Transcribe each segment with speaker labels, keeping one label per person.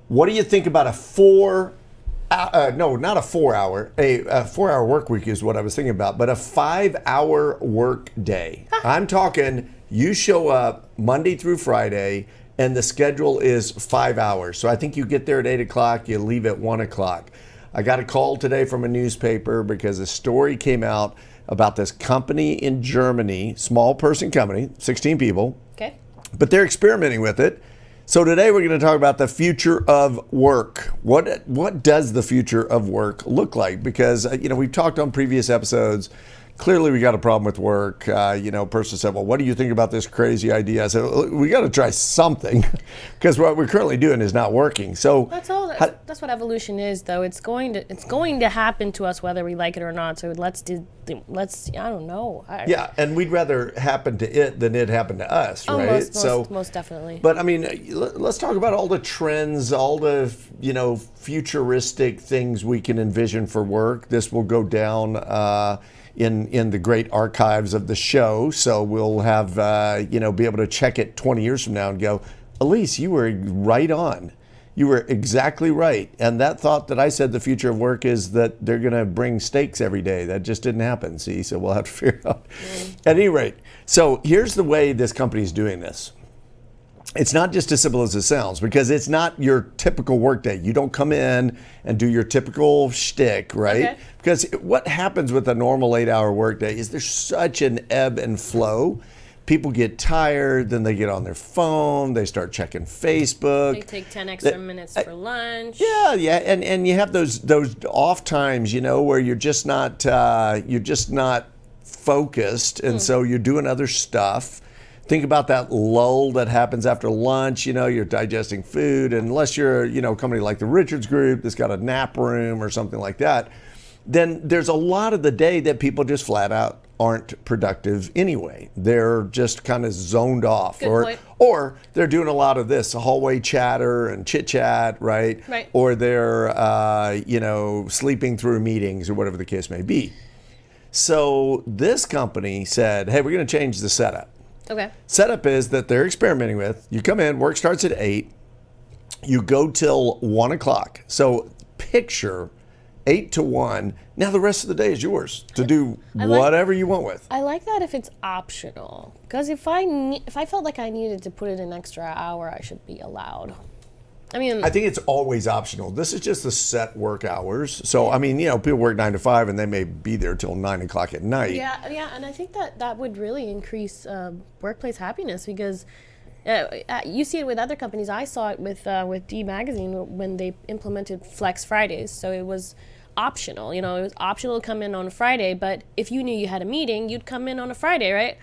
Speaker 1: What do you think about a 4-hour work week is what I was thinking about, but a 5-hour work day. I'm talking you show up Monday through Friday and the schedule is 5 hours. So I think you get there at 8 o'clock, you leave at 1 o'clock. I got a call today from a newspaper because a story came out about this company in Germany, small person company, 16 people. Okay. But they're experimenting with it. So today we're going to talk about the future of work. What does the future of work look like? Because, we've talked on previous episodes. Clearly we got a problem with work. Person said, well, what do you think about this crazy idea? I said, we got to try something because what we're currently doing is not working. So
Speaker 2: that's all. That's what evolution is, though. It's going to happen to us whether we like it or not. So let's I don't know.
Speaker 1: Yeah, and we'd rather happen to it than it happen to us, right?
Speaker 2: Most definitely.
Speaker 1: But I mean, let's talk about all the trends, all the futuristic things we can envision for work. This will go down in the great archives of the show, so we'll have be able to check it 20 years from now and go, Elise, you were right on. You were exactly right. And that thought that I said the future of work is that they're going to bring steaks every day. That just didn't happen, see? So we'll have to figure out. At any rate, so here's the way this company is doing this. It's not just as simple as it sounds because it's not your typical workday. You don't come in and do your typical shtick, right? Okay. Because what happens with a normal 8-hour workday is there's such an ebb and flow. People get tired, then they get on their phone, they start checking Facebook.
Speaker 2: They take 10 extra minutes for lunch.
Speaker 1: Yeah, and you have those off times, where you're just not focused, and so you're doing other stuff. Think about that lull that happens after lunch. You're digesting food, and unless you're a company like the Richards Group that's got a nap room or something like that, then there's a lot of the day that people just flat out aren't productive anyway. They're just kind of zoned off. Or they're doing a lot of this hallway chatter and chit chat, right?
Speaker 2: Right.
Speaker 1: Or they're sleeping through meetings or whatever the case may be. So this company said, hey, we're going to change the setup.
Speaker 2: Okay.
Speaker 1: Setup is that they're experimenting with, you come in, work starts at 8, you go till 1 o'clock. So picture 8 to 1. Now the rest of the day is yours to do whatever you want with.
Speaker 2: I like that if it's optional. Because if I felt like I needed to put in an extra hour, I should be allowed.
Speaker 1: I think it's always optional. This is just the set work hours. So, people work 9 to 5 and they may be there till 9 o'clock at night.
Speaker 2: Yeah, and I think that would really increase workplace happiness because you see it with other companies. I saw it with D Magazine when they implemented Flex Fridays. So it was optional. It was optional to come in on a Friday, but if you knew you had a meeting, you'd come in on a Friday, right?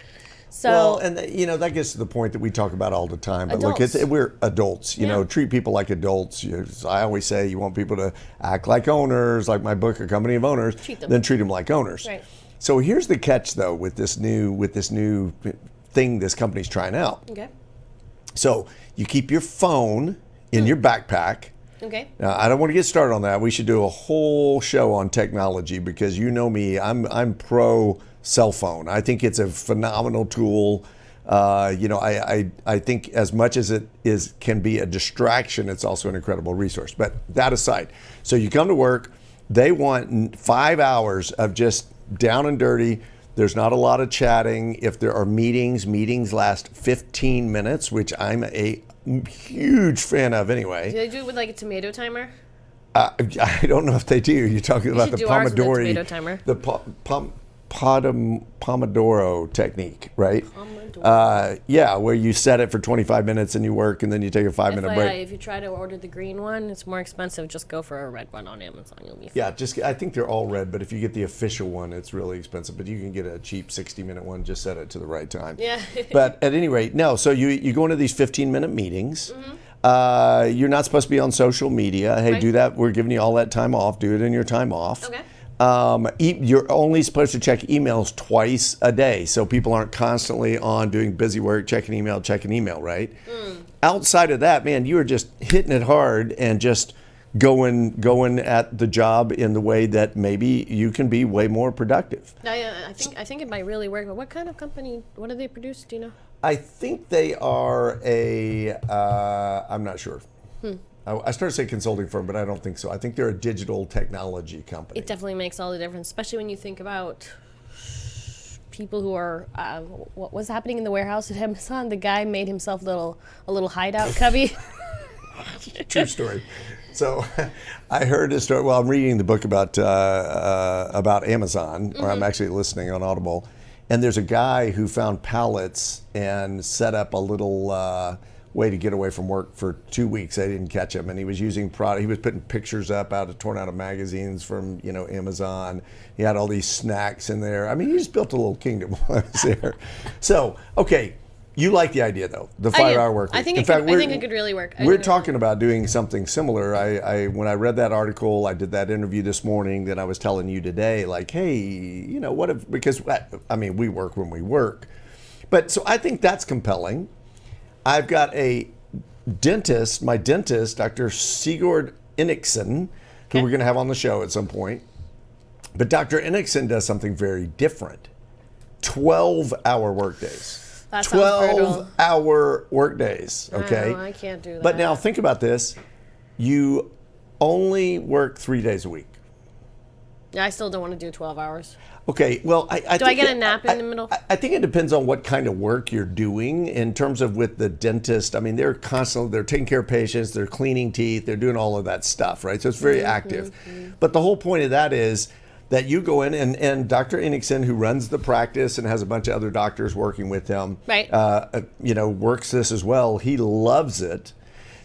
Speaker 2: So,
Speaker 1: and that gets to the point that we talk about all the time. But
Speaker 2: adults.
Speaker 1: Look, we're adults. Treat people like adults. I always say you want people to act like owners, like my book, A Company of Owners. Then treat them like owners.
Speaker 2: Right.
Speaker 1: So here's the catch, though, with this new thing this company's trying out.
Speaker 2: Okay.
Speaker 1: So you keep your phone in your backpack.
Speaker 2: Okay.
Speaker 1: Now, I don't want to get started on that. We should do a whole show on technology because you know me, I'm pro cell phone. I think it's a phenomenal tool. I think as much as it can be a distraction, it's also an incredible resource. But that aside, so you come to work, they want 5 hours of just down and dirty. There's not a lot of chatting. If there are meetings last 15 minutes, which I'm a huge fan of anyway.
Speaker 2: Do they do it with like a tomato timer?
Speaker 1: I don't know if they do. You're talking about the Pomodoro.
Speaker 2: Tomato timer.
Speaker 1: The Pomodoro Technique, right?
Speaker 2: Pomodoro.
Speaker 1: Where you set it for 25 minutes and you work and then you take a 5-minute break.
Speaker 2: If you try to order the green one, it's more expensive. Just go for a red one on Amazon. You'll be fine.
Speaker 1: Yeah, I think they're all red, but if you get the official one, it's really expensive. But you can get a cheap 60-minute one. Just set it to the right time.
Speaker 2: Yeah.
Speaker 1: But at any rate, no. So you go into these 15-minute meetings. Mm-hmm. You're not supposed to be on social media. Hey, do that. We're giving you all that time off. Do it in your time off.
Speaker 2: Okay.
Speaker 1: You're only supposed to check emails twice a day, so people aren't constantly on doing busy work, checking email, right? Outside of that, man, you are just hitting it hard and just going at the job in the way that maybe you can be way more productive.
Speaker 2: I think it might really work. But what kind of company? What do they produce? Do you know?
Speaker 1: I think they are I'm not sure. I started to say consulting firm, but I don't think so. I think they're a digital technology company.
Speaker 2: It definitely makes all the difference, especially when you think about people who are what was happening in the warehouse at Amazon. The guy made himself a little hideout cubby.
Speaker 1: True story. So I heard a story. Well, I'm reading the book about Amazon, or I'm actually listening on Audible. And there's a guy who found pallets and set up a little way to get away from work for 2 weeks. I didn't catch him, and he was using product. He was putting pictures up torn out of magazines from Amazon. He had all these snacks in there. I mean, he just built a little kingdom while I was there. So, okay. You like the idea, though, the 5-hour work week.
Speaker 2: I think it could really work.
Speaker 1: We're talking about doing something similar. When I read that article, I did that interview this morning that I was telling you today, like, hey, what if, because, I mean, we work when we work. But so I think that's compelling. I've got a dentist, my dentist, Dr. Sigurd Innickson, who we're going to have on the show at some point. But Dr. Innickson does something very different. 12-hour workdays. 12-hour work days, okay?
Speaker 2: I can't do that.
Speaker 1: But now think about this. You only work 3 days a week.
Speaker 2: I still don't want to do 12 hours.
Speaker 1: Okay, well,
Speaker 2: do I get a nap in the middle?
Speaker 1: I think it depends on what kind of work you're doing in terms of with the dentist. I mean, they're taking care of patients, they're cleaning teeth, they're doing all of that stuff, right? So it's very active. But the whole point of that is that you go in and Dr. Innickson, who runs the practice and has a bunch of other doctors working with him,
Speaker 2: right.
Speaker 1: Works this as well. He loves it.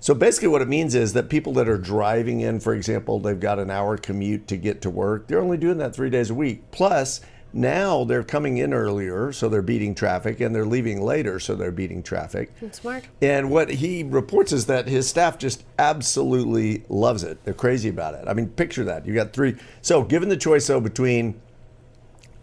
Speaker 1: So basically what it means is that people that are driving in, for example, they've got an hour commute to get to work. They're only doing that 3 days a week. Plus, now they're coming in earlier, so they're beating traffic, and they're leaving later, so they're beating traffic.
Speaker 2: That's smart.
Speaker 1: And what he reports is that his staff just absolutely loves it. They're crazy about it. I mean, picture that. You got 3. So given the choice, though, between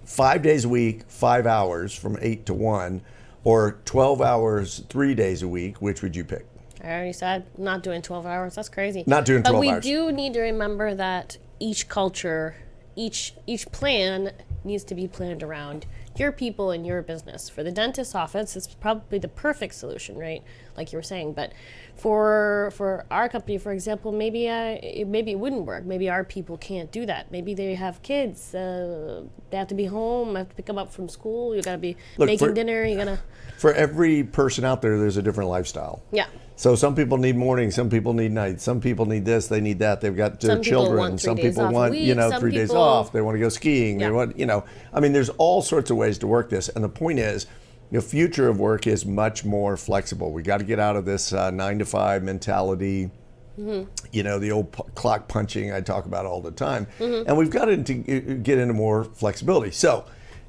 Speaker 1: 5 days a week, 5 hours from 8 to 1, or 12 hours, 3 days a week, which would you pick?
Speaker 2: I already said not doing 12 hours. That's crazy.
Speaker 1: Not doing 12
Speaker 2: hours.
Speaker 1: But
Speaker 2: we do need to remember that each culture, each plan needs to be planned around your people and your business. For the dentist's office, it's probably the perfect solution, right? Like you were saying. But for our company, for example, maybe it wouldn't work. Maybe our people can't do that. Maybe they have kids. They have to be home. Have to pick them up from school. You got to be making dinner. You gotta.
Speaker 1: For every person out there, there's a different lifestyle.
Speaker 2: Yeah.
Speaker 1: So some people need morning, some people need night, some people need this, they need that. They've got their children. Some people want 3 days off. They want to go skiing.
Speaker 2: Yeah.
Speaker 1: They want, I mean, there's all sorts of ways to work this. And the point is, the future of work is much more flexible. We got to get out of this 9 to 5 mentality. Mm-hmm. The old clock punching I talk about all the time. Mm-hmm. And we've got to get into more flexibility. So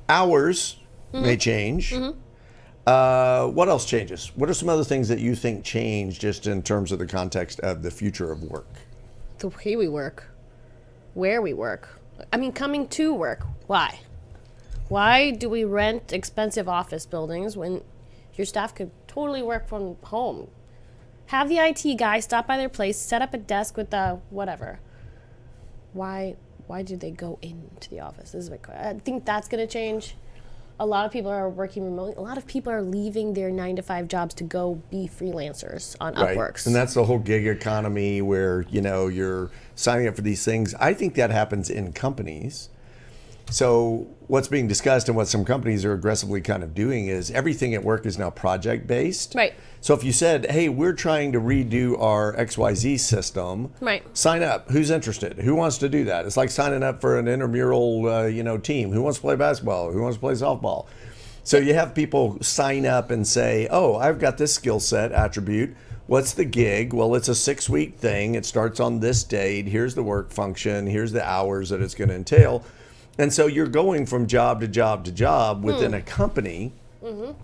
Speaker 1: hours may change. Mm-hmm. What else changes? What are some other things that you think change just in terms of the context of the future of work?
Speaker 2: The way we work, where we work. I mean, coming to work. Why? Why do we rent expensive office buildings when your staff could totally work from home? Have the IT guy stop by their place, set up a desk with whatever. Why do they go into the office? This is I think that's going to change. A lot of people are working remotely. A lot of people are leaving their 9 to 5 jobs to go be freelancers on Upworks.
Speaker 1: And that's the whole gig economy where, you're signing up for these things. I think that happens in companies. So what's being discussed and what some companies are aggressively kind of doing is everything at work is now project-based.
Speaker 2: Right.
Speaker 1: So if you said, hey, we're trying to redo our XYZ system,
Speaker 2: right.
Speaker 1: Sign up. Who's interested? Who wants to do that? It's like signing up for an intramural team. Who wants to play basketball? Who wants to play softball? So you have people sign up and say, oh, I've got this skill set attribute. What's the gig? Well, it's a 6-week thing. It starts on this date. Here's the work function. Here's the hours that it's going to entail. And so you're going from job to job to job within a company,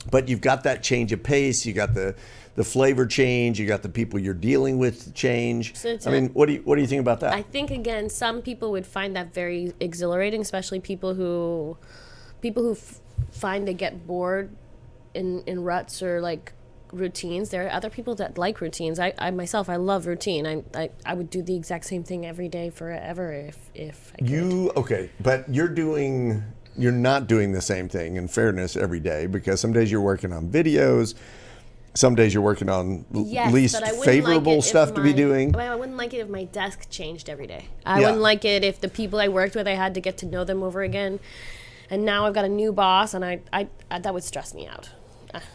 Speaker 1: but you've got that change of pace. You got the flavor change. You got the people you're dealing with change.
Speaker 2: So
Speaker 1: what do you think about that?
Speaker 2: I think again, some people would find that very exhilarating, especially people who find they get bored in ruts or like routines. There are other people that like routines. I myself, I love routine. I would do the exact same thing every day forever if I could.
Speaker 1: Okay, but you're not doing the same thing, in fairness, every day, because some days you're working on videos, Some days you're working on
Speaker 2: Yes,
Speaker 1: least
Speaker 2: but I wouldn't
Speaker 1: favorable
Speaker 2: like it if
Speaker 1: stuff to be doing.
Speaker 2: I wouldn't like it if my desk changed every day. I wouldn't like it if the people I worked with, I had to get to know them over again. And now I've got a new boss, and I that would stress me out.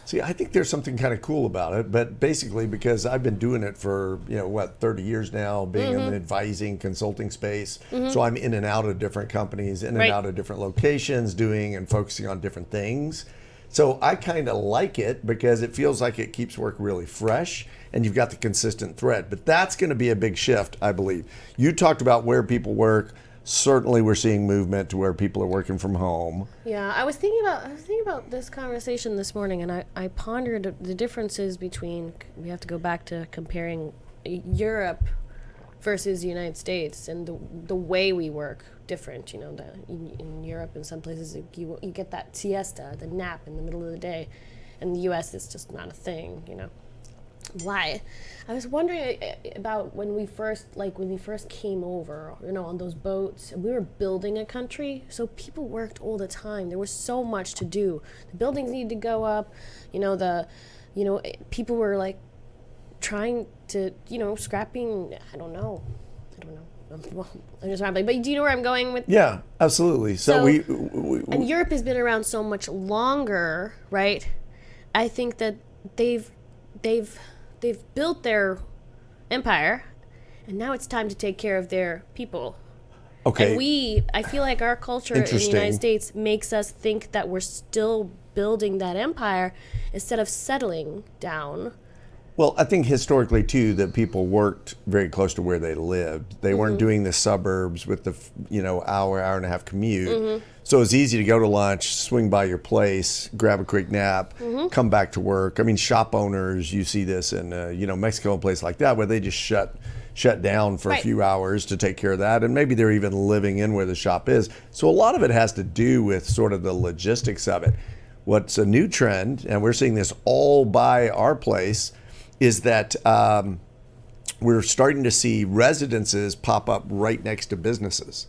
Speaker 1: See, I think there's something kind of cool about it, but basically because I've been doing it for, 30 years now, being in the advising consulting space. So I'm in and out of different companies, in and out of different locations, doing and focusing on different things. So I kind of like it because it feels like it keeps work really fresh and you've got the consistent thread. But that's going to be a big shift, I believe. You talked about where people work. Certainly we're seeing movement to where people are working from home.
Speaker 2: Yeah, I was thinking about this conversation this morning, and I pondered the differences between, we have to go back to comparing Europe versus the United States, and the way we work different. In Europe, in some places, you get that siesta, the nap in the middle of the day. In the U.S., it's just not a thing, Why? I was wondering about when we first came over, on those boats, and we were building a country, so people worked all the time. There was so much to do. The buildings needed to go up, people were like trying to, scrapping, I don't know. I'm just rambling, but do you know where I'm going with?
Speaker 1: Yeah, absolutely. So we
Speaker 2: and Europe has been around so much longer, right? I think that they've built their empire, and now it's time to take care of their people.
Speaker 1: Okay.
Speaker 2: And I feel like our culture in the United States makes us think that we're still building that empire instead of settling down.
Speaker 1: Well, I think historically, too, that people worked very close to where they lived. They weren't doing the suburbs with the, hour and a half commute. So it's easy to go to lunch, swing by your place, grab a quick nap, come back to work. I mean, shop owners, you see this in, Mexico, a place like that, where they just shut down for a few hours to take care of that. And maybe they're even living in where the shop is. So a lot of it has to do with sort of the logistics of it. What's a new trend, and we're seeing this all by our place, is that we're starting to see residences pop up right next to businesses.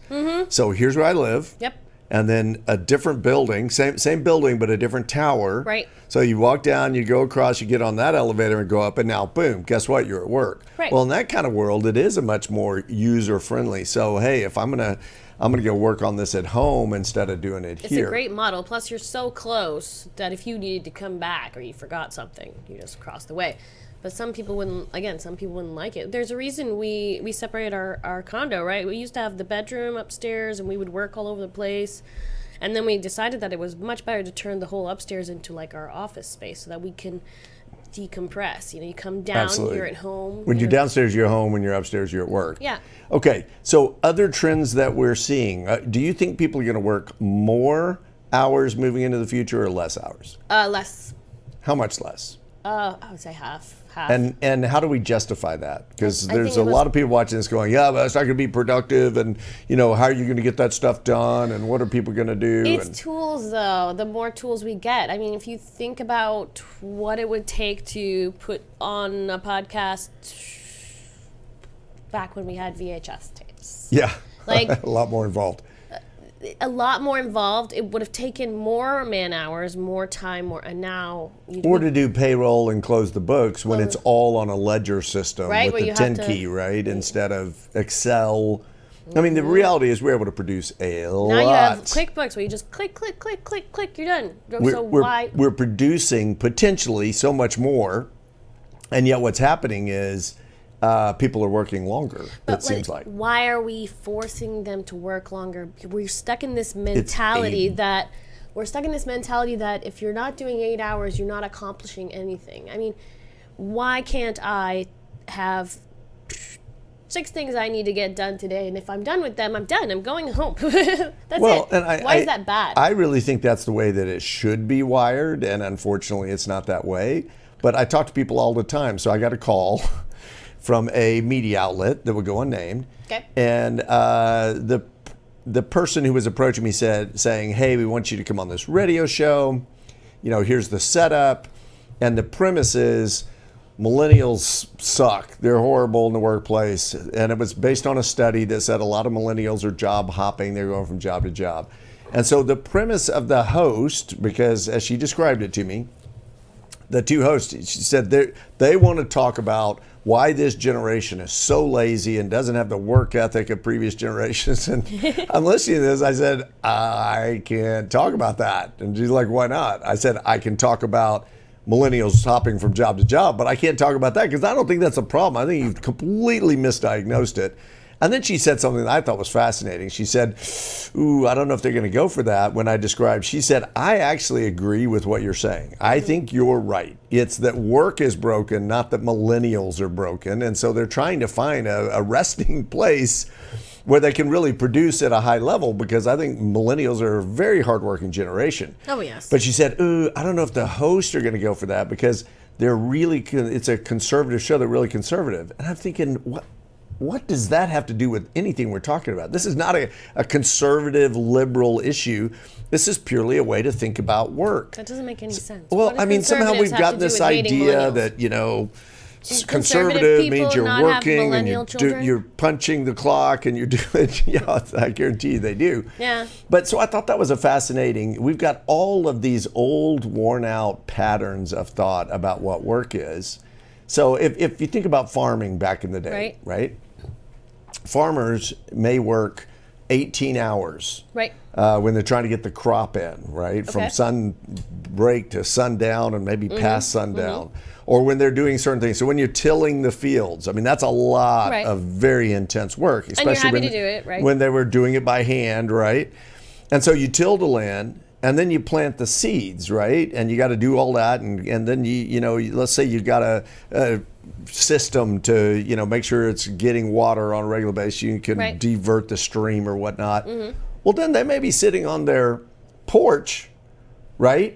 Speaker 1: So here's where I live.
Speaker 2: Yep.
Speaker 1: And then a different building, same building, but a different tower.
Speaker 2: Right.
Speaker 1: So you walk down, you go across, you get on that elevator and go up, and now, boom, guess what? You're at work.
Speaker 2: Right.
Speaker 1: Well, in that kind of world, it is a much more user-friendly. So, hey, if I'm gonna go work on this at home instead of doing it here.
Speaker 2: It's a great model. Plus, you're so close that if you needed to come back or you forgot something, you just cross the way. But some people wouldn't like it. There's a reason we separated our condo, right? We used to have the bedroom upstairs, and we would work all over the place. And then we decided that it was much better to turn the whole upstairs into like our office space so that we can decompress. You come down,
Speaker 1: Absolutely.
Speaker 2: You're at home.
Speaker 1: When you're downstairs, you're home. When you're upstairs, you're at work.
Speaker 2: Yeah.
Speaker 1: Okay, so other trends that we're seeing. Do you think people are going to work more hours moving into the future or less hours?
Speaker 2: Less.
Speaker 1: How much less?
Speaker 2: I would say half.
Speaker 1: And how do we justify that? Because
Speaker 2: I
Speaker 1: there's
Speaker 2: think
Speaker 1: a lot of people watching this going, yeah, but it's not going to be productive, and how are you going to get that stuff done, and what are people going to do?
Speaker 2: It's tools, though. The more tools we get. I mean, if you think about what it would take to put on a podcast back when we had VHS tapes.
Speaker 1: Yeah,
Speaker 2: like
Speaker 1: a lot more involved.
Speaker 2: A lot more involved. It would have taken more man hours, more time, and now
Speaker 1: or to do payroll and close the books when it's all on a ledger system with the 10 key, right? Instead of Excel. I mean, the reality is we're able to produce a lot.
Speaker 2: Now you have QuickBooks where you just click, click, click, click, click, you're done.
Speaker 1: We're producing potentially so much more, and yet what's happening is people are working longer, it seems like.
Speaker 2: Why are we forcing them to work longer? We're stuck in this mentality that if you're not doing 8 hours, you're not accomplishing anything. I mean, why can't I have 6 things I need to get done today, and if I'm done with them, I'm done. I'm going home. That's it. And why is that bad?
Speaker 1: I really think that's the way that it should be wired, and unfortunately, it's not that way. But I talk to people all the time, so I got a call from a media outlet that would go unnamed.
Speaker 2: Okay.
Speaker 1: And the person who was approaching me saying, hey, we want you to come on this radio show. Here's the setup. And the premise is millennials suck. They're horrible in the workplace. And it was based on a study that said a lot of millennials are job hopping. They're going from job to job. And so the premise of the host, because as she described it to me, the two hosts, she said they want to talk about why this generation is so lazy and doesn't have the work ethic of previous generations. And I'm listening to this. I said, I can't talk about that. And she's like, why not? I said, I can talk about millennials hopping from job to job, but I can't talk about that because I don't think that's a problem. I think you've completely misdiagnosed it. And then she said something that I thought was fascinating. She said, ooh, I don't know if they're going to go for that when I described. She said, I actually agree with what you're saying. I think you're right. It's that work is broken, not that millennials are broken. And so they're trying to find a resting place where they can really produce at a high level, because I think millennials are a very hardworking generation.
Speaker 2: Oh, yes.
Speaker 1: But she said, ooh, I don't know if the hosts are going to go for that because it's a conservative show. They're really conservative. And I'm thinking, what does that have to do with anything we're talking about? This is not a conservative liberal issue. This is purely a way to think about work.
Speaker 2: That doesn't make any sense.
Speaker 1: Well, I mean, somehow we've gotten this idea that, conservative means you're working and you're punching the clock and you're doing, I guarantee you they do.
Speaker 2: Yeah.
Speaker 1: But so I thought that was we've got all of these old, worn out patterns of thought about what work is. So if you think about farming back in the day, right? Farmers may work 18 hours when they're trying to get the crop in, right? From sunbreak to sundown and maybe past sundown, or when they're doing certain things. So when you're tilling the fields, I mean, that's a lot of very intense work, especially
Speaker 2: and you're happy to do it, right?
Speaker 1: When they were doing it by hand, right? And so you till the land, and then you plant the seeds, right? And you got to do all that, and then let's say you got a system to make sure it's getting water on a regular basis. You can divert the stream or whatnot. Well, then they may be sitting on their porch, right,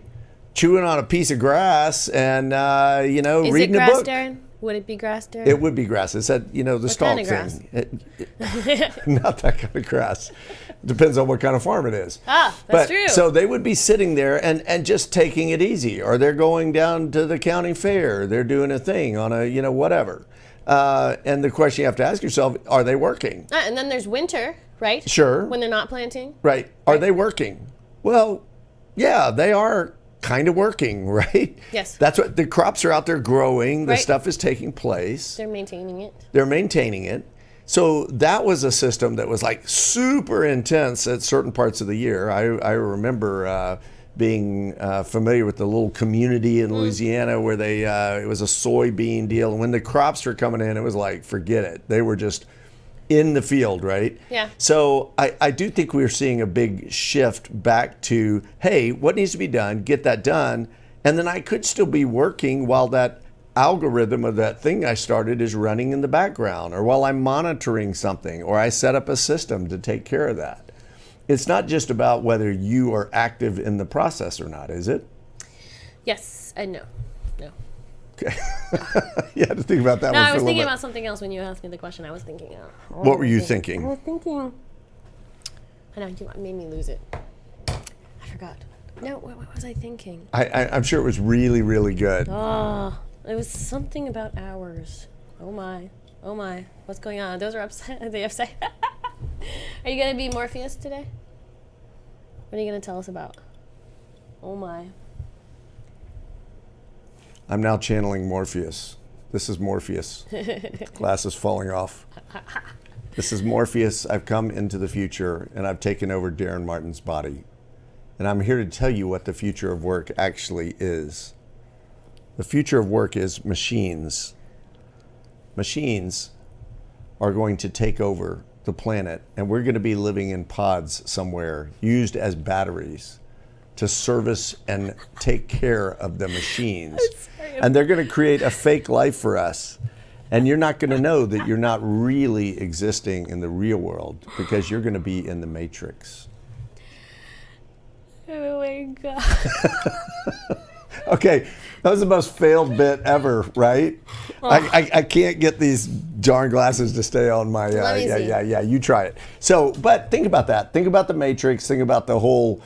Speaker 1: chewing on a piece of grass and reading a book. Is it
Speaker 2: grass, Daren? Would it be grass, Daren?
Speaker 1: It would be grass. It said the stalk
Speaker 2: kind of
Speaker 1: thing. Not that kind of grass. Depends on what kind of farm it is.
Speaker 2: That's true.
Speaker 1: So they would be sitting there and just taking it easy, or they're going down to the county fair. They're doing a thing on a whatever. And the question you have to ask yourself: are they working?
Speaker 2: And then there's winter, right?
Speaker 1: Sure.
Speaker 2: When they're not planting.
Speaker 1: Right. Are they working? Well, yeah, they are kind of working, right?
Speaker 2: Yes.
Speaker 1: That's what the crops are out there growing. The stuff is taking place.
Speaker 2: They're maintaining it.
Speaker 1: So that was a system that was like super intense at certain parts of the year. I remember being familiar with the little community in Louisiana where it was a soybean deal. And when the crops were coming in, it was like, forget it. They were just in the field, right?
Speaker 2: Yeah.
Speaker 1: So I do think we're seeing a big shift back to, hey, what needs to be done? Get that done. And then I could still be working while that algorithm of that thing I started is running in the background, or while I'm monitoring something, or I set up a system to take care of that. It's not just about whether you are active in the process or not, is it?
Speaker 2: Yes, I know. No.
Speaker 1: Okay. You had to think about that one for a little bit.
Speaker 2: No, I was thinking about something else when you asked me the question. I was thinking.
Speaker 1: What were you thinking?
Speaker 2: I was thinking. I know, you made me lose it. I forgot. No, what was I thinking?
Speaker 1: I'm sure it was really, really good.
Speaker 2: Oh. It was something about hours. Oh my. What's going on? Those are upset. Are they upset? Are you going to be Morpheus today? What are you going to tell us about? Oh my.
Speaker 1: I'm now channeling Morpheus. This is Morpheus. Glass is falling off. This is Morpheus. I've come into the future and I've taken over Daren Martin's body. And I'm here to tell you what the future of work actually is. The future of work is machines. Machines are going to take over the planet, and we're going to be living in pods somewhere, used as batteries to service and take care of the machines. And they're going to create a fake life for us. And you're not going to know that you're not really existing in the real world because you're going to be in the Matrix.
Speaker 2: Oh my God.
Speaker 1: Okay, that was the most failed bit ever, right? Oh. I can't get these darn glasses to stay on my, yeah, you try it. So, but think about that. Think about the Matrix. Think about the whole,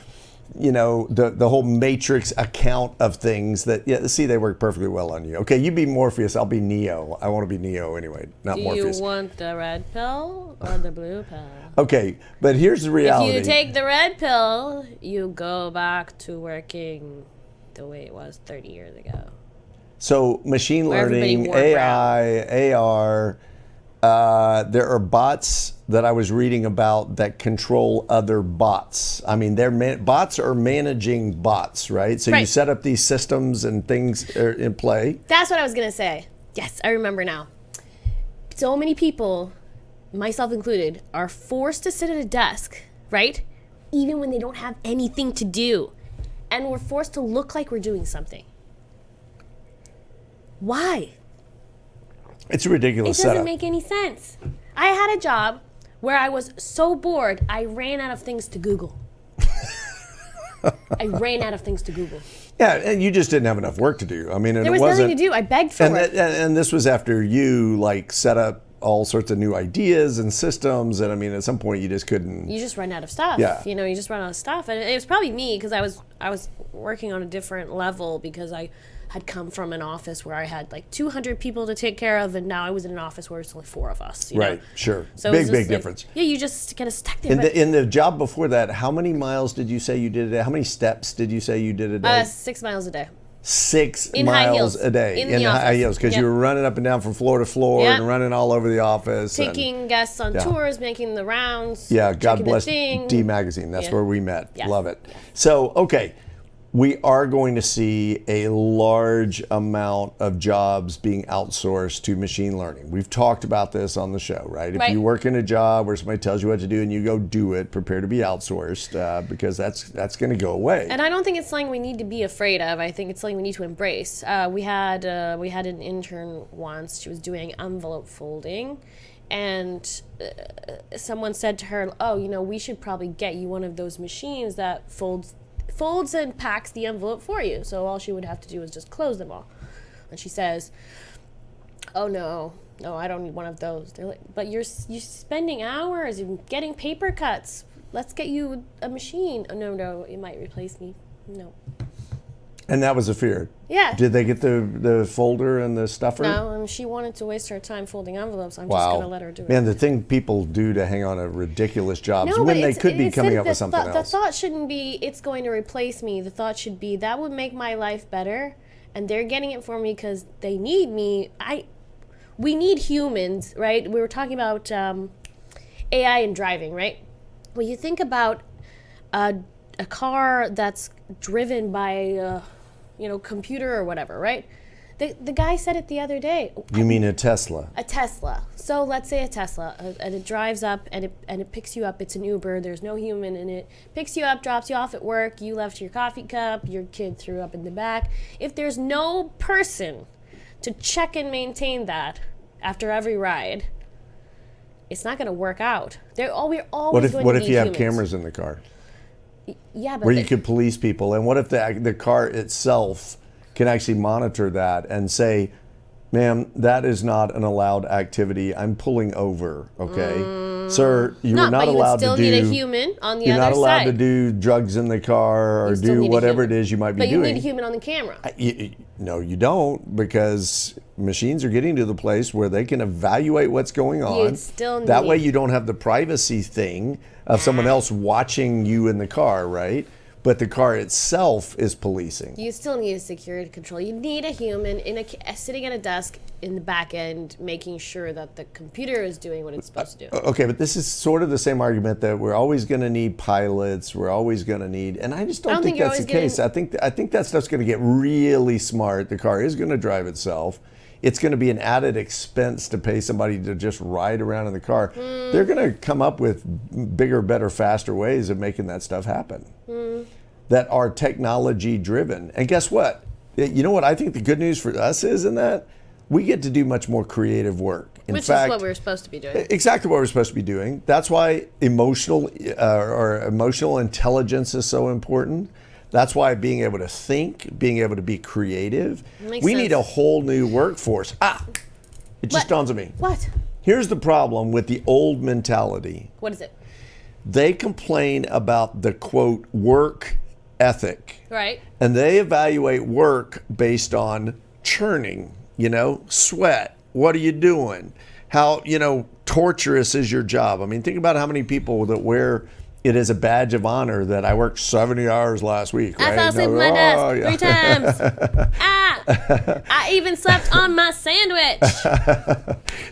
Speaker 1: the whole Matrix account of things that, they work perfectly well on you. Okay, you be Morpheus, I'll be Neo. I want to be Neo anyway, not Morpheus.
Speaker 2: Do you want the red pill or the blue pill?
Speaker 1: Okay, but here's the reality.
Speaker 2: If you take the red pill, you go back to working the way it was 30 years ago.
Speaker 1: So machine
Speaker 2: Where everybody
Speaker 1: learning,
Speaker 2: wore
Speaker 1: AI, AR, there are bots that I was reading about that control other bots. I mean, bots are managing bots, right? So you
Speaker 2: Right.
Speaker 1: set up these systems and things are in play.
Speaker 2: That's what I was going to say. Yes, I remember now. So many people, myself included, are forced to sit at a desk, right? Even when they don't have anything to do. And we're forced to look like we're doing something. Why?
Speaker 1: It's a ridiculous
Speaker 2: It doesn't
Speaker 1: setup.
Speaker 2: make any sense. I had a job where I was so bored, I ran out of things to Google. I ran out of things to Google.
Speaker 1: Yeah, and you just didn't have enough work to do. I mean, and
Speaker 2: There was
Speaker 1: it wasn't,
Speaker 2: nothing to do. I begged for it.
Speaker 1: and this was after you like set up all sorts of new ideas and systems, and I mean, at some point you just couldn't.
Speaker 2: You just run out of stuff.
Speaker 1: Yeah.
Speaker 2: You know, you just run out of stuff. And it was probably me because I was working on a different level because I had come from an office where I had like 200 people to take care of, and now I was in an office where it's only 4 of us. You know?
Speaker 1: Right, sure.
Speaker 2: So it was
Speaker 1: big
Speaker 2: just like-
Speaker 1: difference.
Speaker 2: Yeah, you just kind of stuck there.
Speaker 1: In the job before that, how many miles did you say you did a day? How many steps did you say you did a day?
Speaker 2: 6 miles a day.
Speaker 1: 6
Speaker 2: in high
Speaker 1: miles
Speaker 2: heels.
Speaker 1: a day
Speaker 2: In the
Speaker 1: high
Speaker 2: office.
Speaker 1: heels because
Speaker 2: Yep.
Speaker 1: you were running up and down from floor to floor
Speaker 2: Yep.
Speaker 1: and running all over the office.
Speaker 2: Taking guests on
Speaker 1: Yeah.
Speaker 2: tours, making the rounds.
Speaker 1: Yeah, God
Speaker 2: checking the
Speaker 1: bless
Speaker 2: thing.
Speaker 1: D Magazine. That's
Speaker 2: Yeah.
Speaker 1: where we met.
Speaker 2: Yes.
Speaker 1: Love it. So, okay, we are going to see a large amount of jobs being outsourced to machine learning. We've talked about this on the show, right? If
Speaker 2: Right.
Speaker 1: you work in a job where somebody tells you what to do and you go do it, prepare to be outsourced because that's going to go away.
Speaker 2: And I don't think it's something we need to be afraid of. I think it's something we need to embrace. We had an intern once. She was doing envelope folding, and someone said to her, "Oh, you know, we should probably get you one of those machines that folds and packs the envelope for you. So all she would have to do is just close them all." And she says, "Oh no, I don't need one of those." They're like, "But you're spending hours and getting paper cuts. Let's get you a machine." "Oh no, it might replace me." No.
Speaker 1: And that was a fear.
Speaker 2: Yeah.
Speaker 1: Did they get the folder and the stuffer?
Speaker 2: No, and she wanted to waste her time folding envelopes. I'm just
Speaker 1: Wow.
Speaker 2: going to let her do it.
Speaker 1: Man, the thing people do to hang on to ridiculous jobs
Speaker 2: No,
Speaker 1: when
Speaker 2: but
Speaker 1: they
Speaker 2: it's-
Speaker 1: could be
Speaker 2: it's
Speaker 1: coming
Speaker 2: the-
Speaker 1: up with something
Speaker 2: the
Speaker 1: else.
Speaker 2: thought shouldn't be, it's going to replace me. The thought should be, that would make my life better, and they're getting it for me because they need me. We need humans, right? We were talking about AI and driving, right? Well, you think about a car that's driven by computer or whatever, right? The guy said it the other day.
Speaker 1: You mean a Tesla?
Speaker 2: A Tesla. So let's say a Tesla, and it drives up and it picks you up. It's an Uber. There's no human in it. Picks you up, drops you off at work. You left your coffee cup. Your kid threw up in the back. If there's no person to check and maintain that after every ride, it's not going to work out. We're always going
Speaker 1: What
Speaker 2: to
Speaker 1: if
Speaker 2: need
Speaker 1: you have
Speaker 2: humans.
Speaker 1: cameras in the car
Speaker 2: Yeah, but
Speaker 1: where you could police people? And what if the car itself can actually monitor that and say, "Ma'am, that is not an allowed activity. I'm pulling over." Okay, sir, you are not
Speaker 2: but you
Speaker 1: allowed
Speaker 2: would still
Speaker 1: to do.
Speaker 2: need a human on the
Speaker 1: You're
Speaker 2: other
Speaker 1: not allowed
Speaker 2: side.
Speaker 1: to do drugs in the car or
Speaker 2: You still
Speaker 1: do
Speaker 2: need a
Speaker 1: whatever it
Speaker 2: human.
Speaker 1: is you might be
Speaker 2: But you
Speaker 1: doing.
Speaker 2: need a human on the camera.
Speaker 1: No, you don't, because machines are getting to the place where they can evaluate what's going on.
Speaker 2: You'd still
Speaker 1: That
Speaker 2: need-
Speaker 1: way you don't have the privacy thing of someone else watching you in the car, right? But the car itself is policing.
Speaker 2: You still need a security control. You need a human sitting at a desk in the back end, making sure that the computer is doing what it's supposed to do.
Speaker 1: Okay, but this is sort of the same argument that we're always going to need pilots. We're always going to need, and I just don't think
Speaker 2: you're
Speaker 1: that's the
Speaker 2: always
Speaker 1: case. I think that stuff's going to get really smart. The car is going to drive itself. It's going to be an added expense to pay somebody to just ride around in the car. They're going to come up with bigger, better, faster ways of making that stuff happen that are technology driven. And guess what? You know what I think the good news for us is in that? We get to do much more creative work. In
Speaker 2: Which
Speaker 1: fact,
Speaker 2: is what we were supposed to be doing.
Speaker 1: exactly what we're supposed to be doing. That's why emotional intelligence is so important. That's why being able to think, being able to be creative.
Speaker 2: Makes
Speaker 1: We need a
Speaker 2: sense.
Speaker 1: whole new workforce. It just
Speaker 2: What?
Speaker 1: dawns on me.
Speaker 2: What?
Speaker 1: Here's the problem with the old mentality.
Speaker 2: What is it?
Speaker 1: They complain about the quote work ethic.
Speaker 2: Right.
Speaker 1: And they evaluate work based on churning, sweat. What are you doing? How, torturous is your job? I mean, think about how many people that wear it as a badge of honor that I worked 70 hours last week, right?
Speaker 2: I fell asleep at my desk 3 times. I even slept on my sandwich.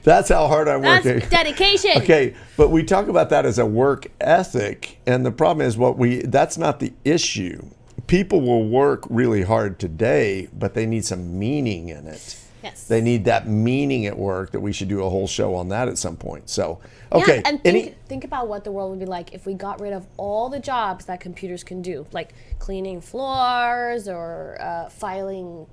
Speaker 1: That's how hard I'm
Speaker 2: That's
Speaker 1: working.
Speaker 2: dedication.
Speaker 1: Okay, but we talk about that as a work ethic, and the problem is that's not the issue. People will work really hard today, but they need some meaning in it.
Speaker 2: Yes.
Speaker 1: They need that meaning at work that we should do a whole show on that at some point. So, okay.
Speaker 2: Yeah, and think about what the world would be like if we got rid of all the jobs that computers can do, like cleaning floors or filing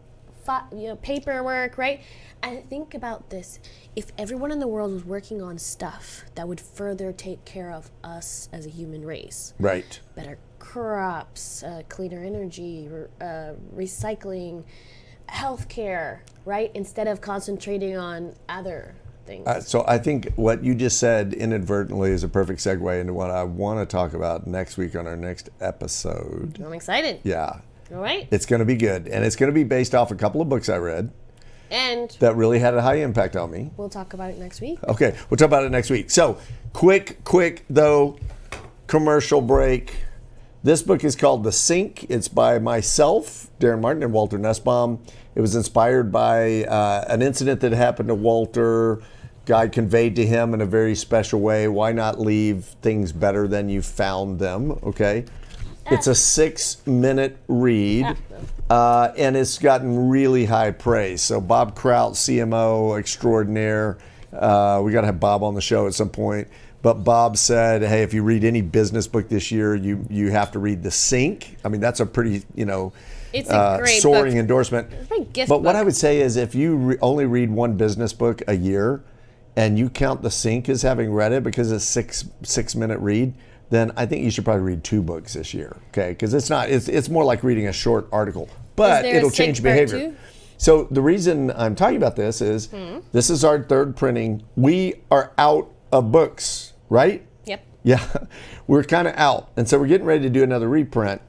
Speaker 2: paperwork, right? And think about this. If everyone in the world was working on stuff that would further take care of us as a human race.
Speaker 1: Right.
Speaker 2: Better crops, cleaner energy, recycling, healthcare, right? Instead of concentrating on other things.
Speaker 1: So I think what you just said inadvertently is a perfect segue into what I want to talk about next week on our next episode.
Speaker 2: I'm excited.
Speaker 1: Yeah.
Speaker 2: All right.
Speaker 1: It's going to be good. And it's going to be based off a couple of books I read
Speaker 2: And
Speaker 1: that really had a high impact on me.
Speaker 2: we'll talk about it next week.
Speaker 1: Okay, we'll talk about it next week. So, quick though, commercial break. This book is called The Sink. It's by myself, Daren Martin, and Walter Nussbaum. It was inspired by an incident that happened to Walter. God conveyed to him in a very special way. Why not leave things better than you found them? Okay. It's a 6-minute read, and it's gotten really high praise. So Bob Kraut, CMO extraordinaire. We got to have Bob on the show at some point. But Bob said, hey, if you read any business book this year, you have to read The Sink. I mean, that's a pretty,
Speaker 2: It's a great
Speaker 1: soaring
Speaker 2: book.
Speaker 1: endorsement.
Speaker 2: It's a gift
Speaker 1: But what
Speaker 2: book.
Speaker 1: I would say is if you only read one business book a year and you count The Sink as having read it because it's six-minute read, then I think you should probably read 2 books this year, okay? Because it's more like reading a short article, but
Speaker 2: there a
Speaker 1: it'll
Speaker 2: Sink
Speaker 1: change
Speaker 2: part
Speaker 1: behavior.
Speaker 2: 2?
Speaker 1: So the reason I'm talking about this is this is our 3rd printing. We are out of books, right?
Speaker 2: Yep.
Speaker 1: Yeah, we're kind of out. And so we're getting ready to do another reprint.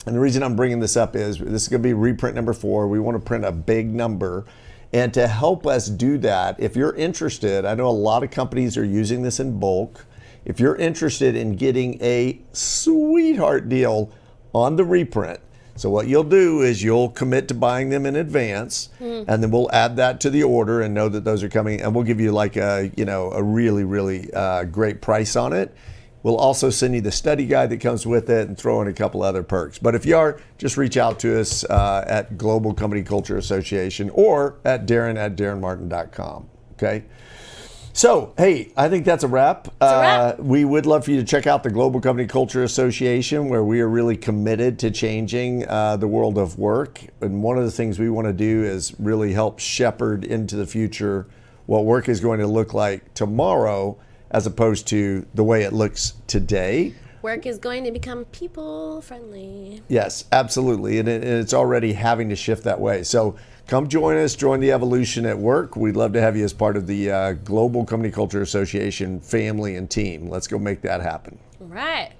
Speaker 1: And the reason I'm bringing this up is this is going to be reprint number 4. We want to print a big number. And to help us do that, if you're interested, I know a lot of companies are using this in bulk. If you're interested in getting a sweetheart deal on the reprint, so what you'll do is you'll commit to buying them in advance, and then we'll add that to the order and know that those are coming, and we'll give you like a really, really great price on it. We'll also send you the study guide that comes with it and throw in a couple other perks. But if you are, just reach out to us at Global Company Culture Association or at Daren@DarenMartin.com. Okay. So, hey, I think that's a wrap. We would love for you to check out the Global Company Culture Association, where we are really committed to changing the world of work. And one of the things we want to do is really help shepherd into the future what work is going to look like tomorrow as opposed to the way it looks today.
Speaker 2: Work is going to become people friendly.
Speaker 1: Yes, absolutely. And it's already having to shift that way. So come join us, join the evolution at work. We'd love to have you as part of the Global Company Culture Association family and team. Let's go make that happen.
Speaker 2: All right.